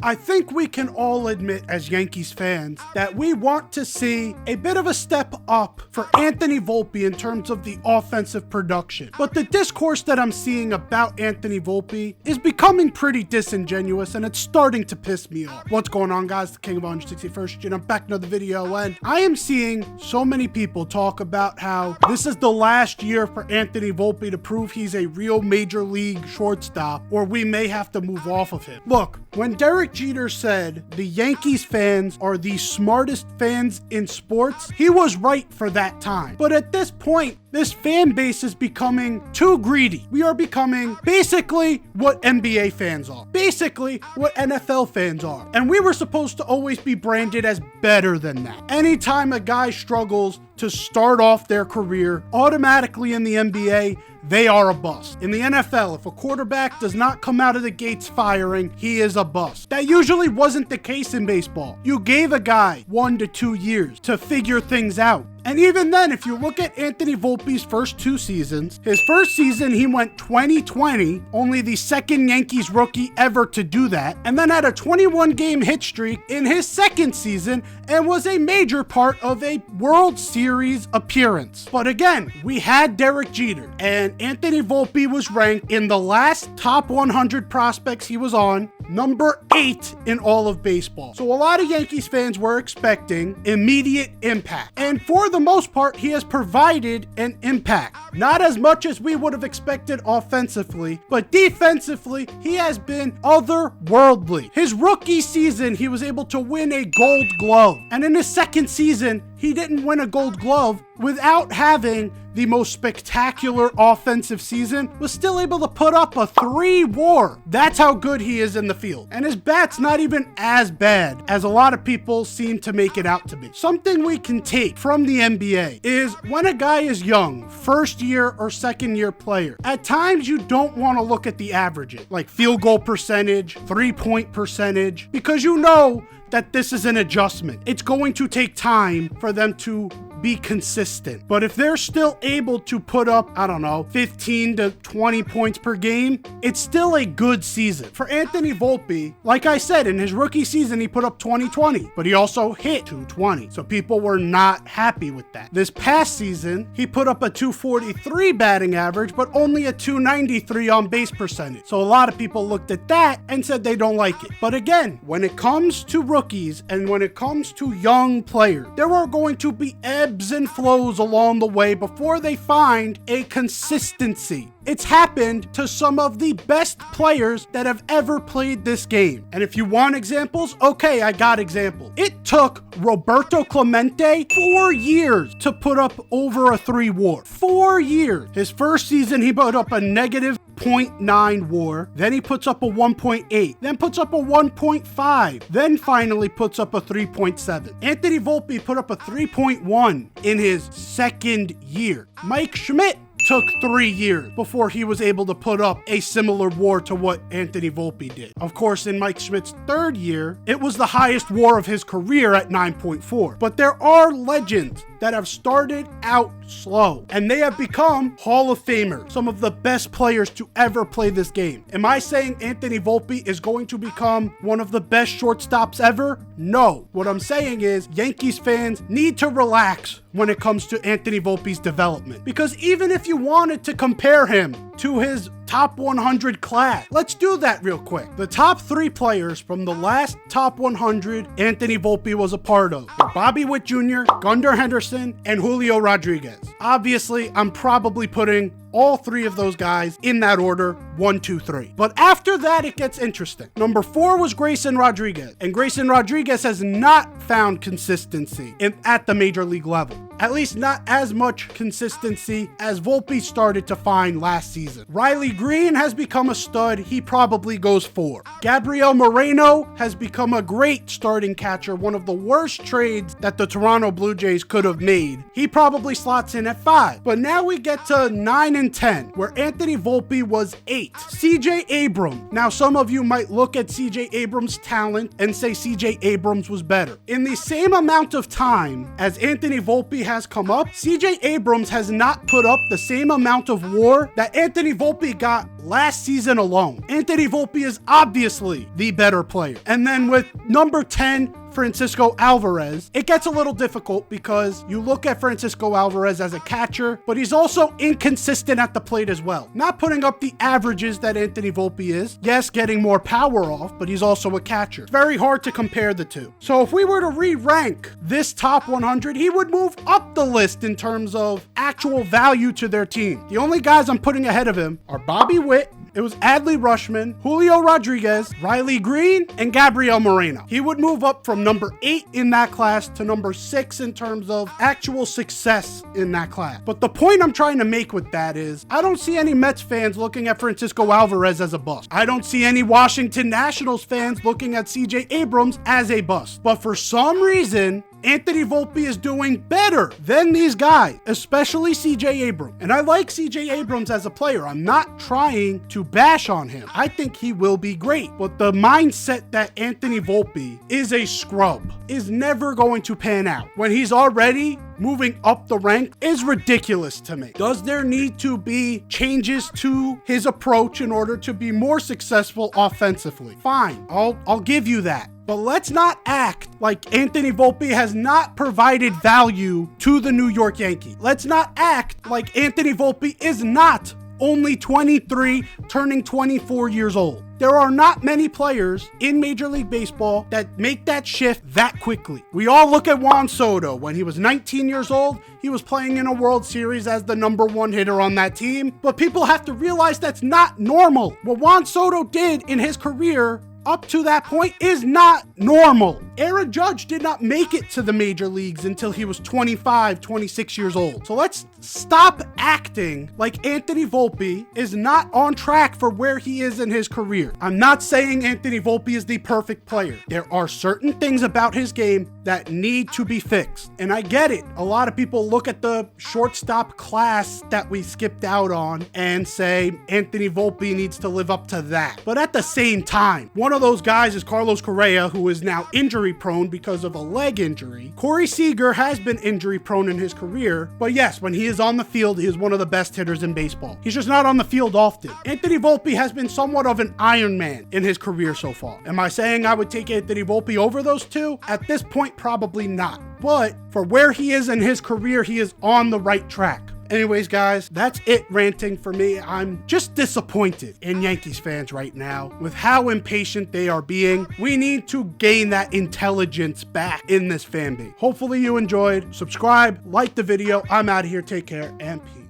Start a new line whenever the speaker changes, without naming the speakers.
I think we can all admit as Yankees fans that we want to see a bit of a step up for Anthony Volpe in terms of the offensive production. But the discourse that I'm seeing about Anthony Volpe is becoming pretty disingenuous, and it's starting to piss me off. What's going on, guys? The King of 161st, and I'm back another video, and I am seeing so many people talk about how this is the last year for Anthony Volpe to prove he's a real major league shortstop, or we may have to move off of him. Look, when Derek Jeter said the Yankees fans are the smartest fans in sports, he was right for that time. But at this point, this fan base is becoming too greedy. We are becoming basically what NBA fans are, basically what NFL fans are. And we were supposed to always be branded as better than that. Anytime a guy struggles to start off their career, automatically in the NBA, they are a bust. In the NFL, if a quarterback does not come out of the gates firing, he is a bust. That usually wasn't the case in baseball. You gave a guy 1 to 2 years to figure things out. And even then, if you look at Anthony Volpe's first 2 seasons, his first season he went 20-20, only the second Yankees rookie ever to do that, and then had a 21-game hit streak in his second season and was a major part of a World Series appearance. But again, we had Derek Jeter, and Anthony Volpe was ranked in the last top 100 prospects he was on, number 8 in all of baseball. So a lot of Yankees fans were expecting immediate impact. And for the most part, he has provided an impact. Not as much as we would have expected offensively, but defensively, he has been otherworldly. His rookie season, he was able to win a Gold Glove. And in his second season, he didn't win a Gold Glove without having the most spectacular offensive season, was still able to put up a 3 WAR. That's how good he is in the field. And his bat's not even as bad as a lot of people seem to make it out to be. Something we can take from the NBA is when a guy is young, first year or second year player, at times you don't want to look at the averages, like field goal percentage, 3-point percentage, because you know that this is an adjustment. It's going to take time for them to be consistent. But if they're still able to put up, I don't know, 15 to 20 points per game, it's still a good season. For Anthony Volpe, like I said, in his rookie season, he put up 20-20, but he also hit 220. So people were not happy with that. This past season, he put up a 243 batting average, but only a 293 on base percentage. So a lot of people looked at that and said they don't like it. But again, when it comes to rookies and when it comes to young players, there are going to be ebbs and flows along the way before they find a consistency. It's happened to some of the best players that have ever played this game. And if you want examples, okay, I got examples. It took Roberto Clemente 4 years to put up over a 3 WAR. 4 years. His first season, he put up a negative 0.9 WAR, then he puts up a 1.8, then puts up a 1.5, then finally puts up a 3.7. Anthony Volpe put up a 3.1 in his second year. Mike Schmidt took 3 years before he was able to put up a similar WAR to what Anthony Volpe did. Of course, in Mike Schmidt's third year, it was the highest WAR of his career at 9.4. But there are legends that have started out slow, and they have become Hall of Famers, some of the best players to ever play this game. Am I saying Anthony Volpe is going to become one of the best shortstops ever? No. What I'm saying is Yankees fans need to relax when it comes to Anthony Volpe's development, because even if you wanted to compare him to his top 100 class, let's do that real quick. The top 3 players from the last top 100 Anthony Volpe was a part of were Bobby Witt Jr., Gunnar Henderson, and Julio Rodriguez. Obviously, I'm probably putting all 3 of those guys in that order, 1, 2, 3. But after that, it gets interesting. Number 4 was Grayson Rodriguez, and Grayson Rodriguez has not found consistency at the major league level. At least not as much consistency as Volpe started to find last season. Riley Green has become a stud. He probably goes 4. Gabriel Moreno has become a great starting catcher, one of the worst trades that the Toronto Blue Jays could have made. He probably slots in at 5. But now we get to 9 and and 10, where Anthony Volpe was 8. CJ Abrams. Now, some of you might look at CJ Abrams' talent and say CJ Abrams was better. In the same amount of time as Anthony Volpe has come up, CJ Abrams has not put up the same amount of war that Anthony Volpe got last season alone. Anthony Volpe is obviously the better player. And then with number 10, Francisco Alvarez, it gets a little difficult because you look at Francisco Alvarez as a catcher, but he's also inconsistent at the plate as well. Not putting up the averages that Anthony Volpe is. Yes, getting more power off, but he's also a catcher. It's very hard to compare the two. So if we were to re-rank this top 100, he would move up the list in terms of actual value to their team. The only guys I'm putting ahead of him are Bobby Witt, it was Adley Rutschman, Julio Rodriguez, Riley Green, and Gabriel Moreno. He would move up from number 8 in that class to number 6 in terms of actual success in that class. But the point I'm trying to make with that is, I don't see any Mets fans looking at Francisco Alvarez as a bust. I don't see any Washington Nationals fans looking at CJ Abrams as a bust. But for some reason, Anthony Volpe is doing better than these guys, especially CJ Abrams. And I like CJ Abrams as a player. I'm not trying to bash on him. I think he will be great. But the mindset that Anthony Volpe is a scrub is never going to pan out. When he's already moving up the rank is ridiculous to me. Does there need to be changes to his approach in order to be more successful offensively? Fine, I'll give you that. But let's not act like Anthony Volpe has not provided value to the New York Yankees. Let's not act like Anthony Volpe is not only 23, turning 24 years old. There are not many players in Major League Baseball that make that shift that quickly. We all look at Juan Soto. When he was 19 years old, he was playing in a World Series as the number 1 hitter on that team. But people have to realize that's not normal. What Juan Soto did in his career up to that point is not normal. Aaron Judge did not make it to the major leagues until he was 25, 26 years old. So let's stop acting like Anthony Volpe is not on track for where he is in his career. I'm not saying Anthony Volpe is the perfect player. There are certain things about his game that need to be fixed. And I get it. A lot of people look at the shortstop class that we skipped out on and say Anthony Volpe needs to live up to that. But at the same time, one of those guys is Carlos Correa, who is now injury prone because of a leg injury. Corey Seager has been injury prone in his career, but yes, when he is on the field, he is one of the best hitters in baseball. He's just not on the field often. Anthony Volpe has been somewhat of an Iron Man in his career so far. Am I saying I would take Anthony Volpe over those two? At this point, probably not. But for where he is in his career, he is on the right track. Anyways, guys, that's it ranting for me. I'm just disappointed in Yankees fans right now with how impatient they are being. We need to gain that intelligence back in this fan base. Hopefully you enjoyed. Subscribe, like the video. I'm out of here. Take care and peace.